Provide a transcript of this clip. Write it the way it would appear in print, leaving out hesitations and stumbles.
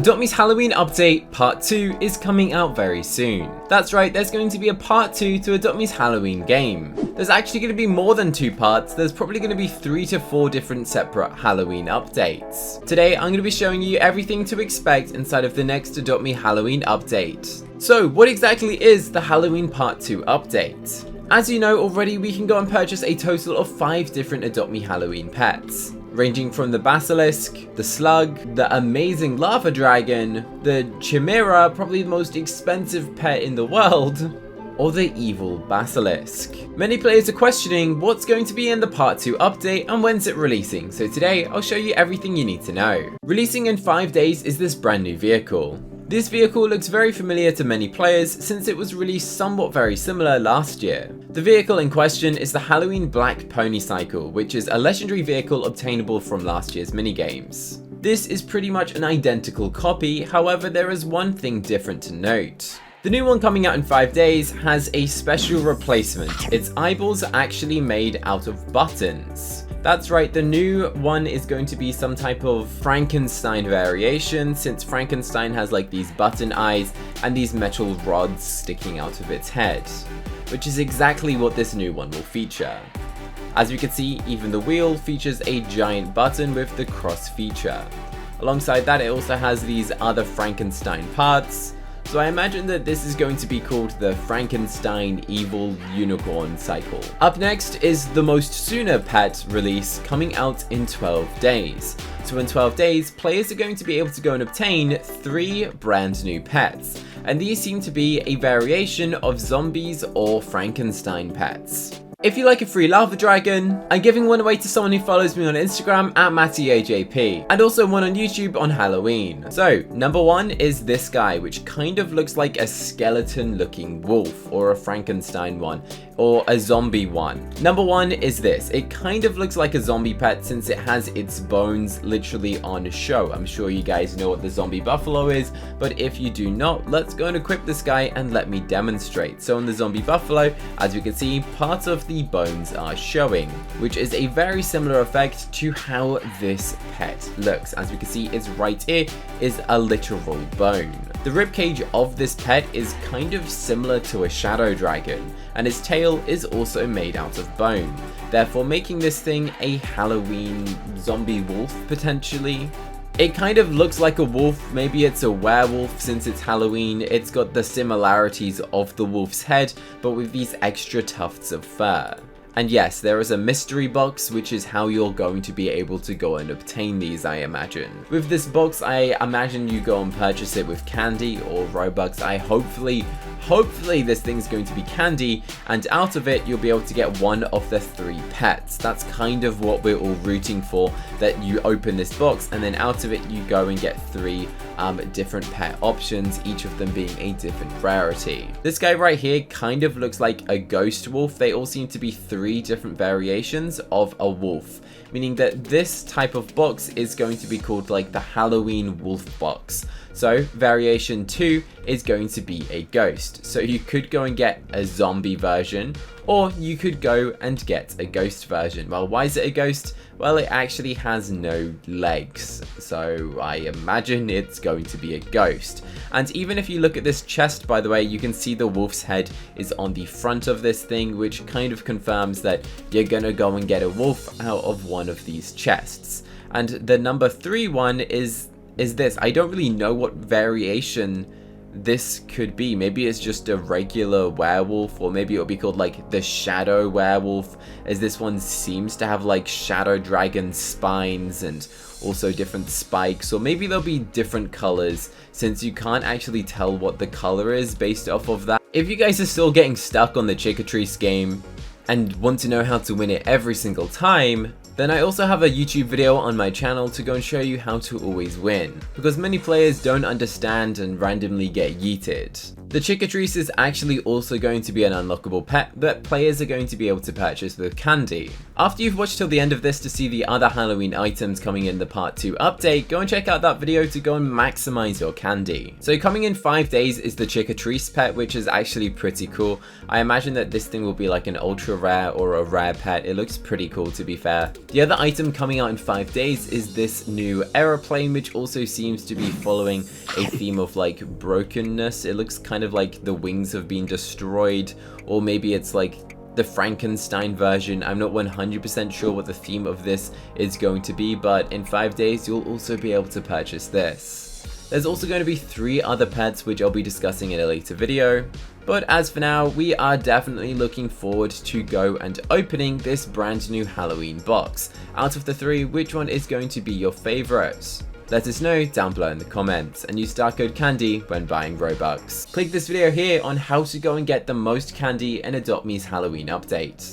Adopt Me's Halloween Update Part 2 is coming out very soon. That's right, there's going to be a Part 2 to Adopt Me's Halloween game. There's actually going to be more than 2 parts, there's probably going to be 3 to 4 different separate Halloween updates. Today, I'm going to be showing you everything to expect inside of the next Adopt Me Halloween update. So, what exactly is the Halloween Part 2 update? As you know already, we can go and purchase a total of 5 different Adopt Me Halloween pets, ranging from the basilisk, the slug, the amazing lava dragon, the chimera, probably the most expensive pet in the world, or the evil basilisk. Many players are questioning what's going to be in the Part 2 update and when's it releasing, so today I'll show you everything you need to know. Releasing in 5 days is this brand new vehicle. This vehicle looks very familiar to many players since it was released somewhat very similar last year. The vehicle in question is the Halloween Black Pony Cycle, which is a legendary vehicle obtainable from last year's minigames. This is pretty much an identical copy, however there is one thing different to note. The new one coming out in 5 days has a special replacement. Its eyeballs are actually made out of buttons. That's right, the new one is going to be some type of Frankenstein variation, since Frankenstein has like these button eyes and these metal rods sticking out of its head, which is exactly what this new one will feature. As you can see, even the wheel features a giant button with the cross feature. Alongside that, it also has these other Frankenstein parts. So I imagine that this is going to be called the Frankenstein Evil Unicorn Cycle. Up next is the most sooner pet release coming out in 12 days. So in 12 days, players are going to be able to go and obtain 3 brand new pets. And these seem to be a variation of zombies or Frankenstein pets. If you like a free lava dragon, I'm giving one away to someone who follows me on Instagram at MattyAJP, and also one on YouTube on Halloween. So, number 1 is this guy, which kind of looks like a skeleton looking wolf, or a Frankenstein one, or a zombie one. Number 1 is this. It kind of looks like a zombie pet since it has its bones literally on show. I'm sure you guys know what the zombie buffalo is, but if you do not, let's go and equip this guy and let me demonstrate. So on the zombie buffalo, as you can see, parts of the bones are showing, which is a very similar effect to how this pet looks. As you can see, its right ear is a literal bone. The ribcage of this pet is kind of similar to a shadow dragon, and its tail is also made out of bone, therefore making this thing a Halloween zombie wolf potentially. It kind of looks like a wolf, maybe it's a werewolf since it's Halloween. It's got the similarities of the wolf's head, but with these extra tufts of fur. And yes, there is a mystery box, which is how you're going to be able to go and obtain these, I imagine. With this box, I imagine you go and purchase it with candy or robux. Hopefully this thing's going to be candy, and out of it, you'll be able to get one of the 3 pets. That's kind of what we're all rooting for, that you open this box, and then out of it, you go and get 3 different pet options, each of them being a different rarity. This guy right here kind of looks like a ghost wolf. They all seem to be 3 different variations of a wolf, meaning that this type of box is going to be called like the Halloween wolf box. So variation 2 is going to be a ghost. So you could go and get a zombie version, or you could go and get a ghost version. Well, why is it a ghost? Well, it actually has no legs, so I imagine it's going to be a ghost. And even if you look at this chest, by the way, you can see the wolf's head is on the front of this thing, which kind of confirms that you're gonna go and get a wolf out of one of these chests. And the number 3 one is this. I don't really know what variation this could be. Maybe it's just a regular werewolf, or maybe it'll be called like the shadow werewolf, as this one seems to have like shadow dragon spines and also different spikes, or maybe there'll be different colors since you can't actually tell what the color is based off of that. If you guys are still getting stuck on the Chickatrice game and want to know how to win it every single time, then I also have a YouTube video on my channel to go and show you how to always win, because many players don't understand and randomly get yeeted. The Chickatrice is actually also going to be an unlockable pet that players are going to be able to purchase with candy. After you've watched till the end of this to see the other Halloween items coming in the part 2 update, go and check out that video to go and maximize your candy. So coming in 5 days is the Chickatrice pet, which is actually pretty cool. I imagine that this thing will be like an ultra rare or a rare pet. It looks pretty cool, to be fair. The other item coming out in 5 days is this new aeroplane, which also seems to be following a theme of like brokenness. It looks kind of like the wings have been destroyed, or maybe it's like the Frankenstein version. I'm not 100% sure what the theme of this is going to be, but in 5 days you'll also be able to purchase this. There's also going to be 3 other pets which I'll be discussing in a later video, but as for now, we are definitely looking forward to go and opening this brand new Halloween box. Out of the 3, which one is going to be your favorite? Let us know down below in the comments, and use star code candy when buying Robux. Click this video here on how to go and get the most candy in Adopt Me's Halloween update.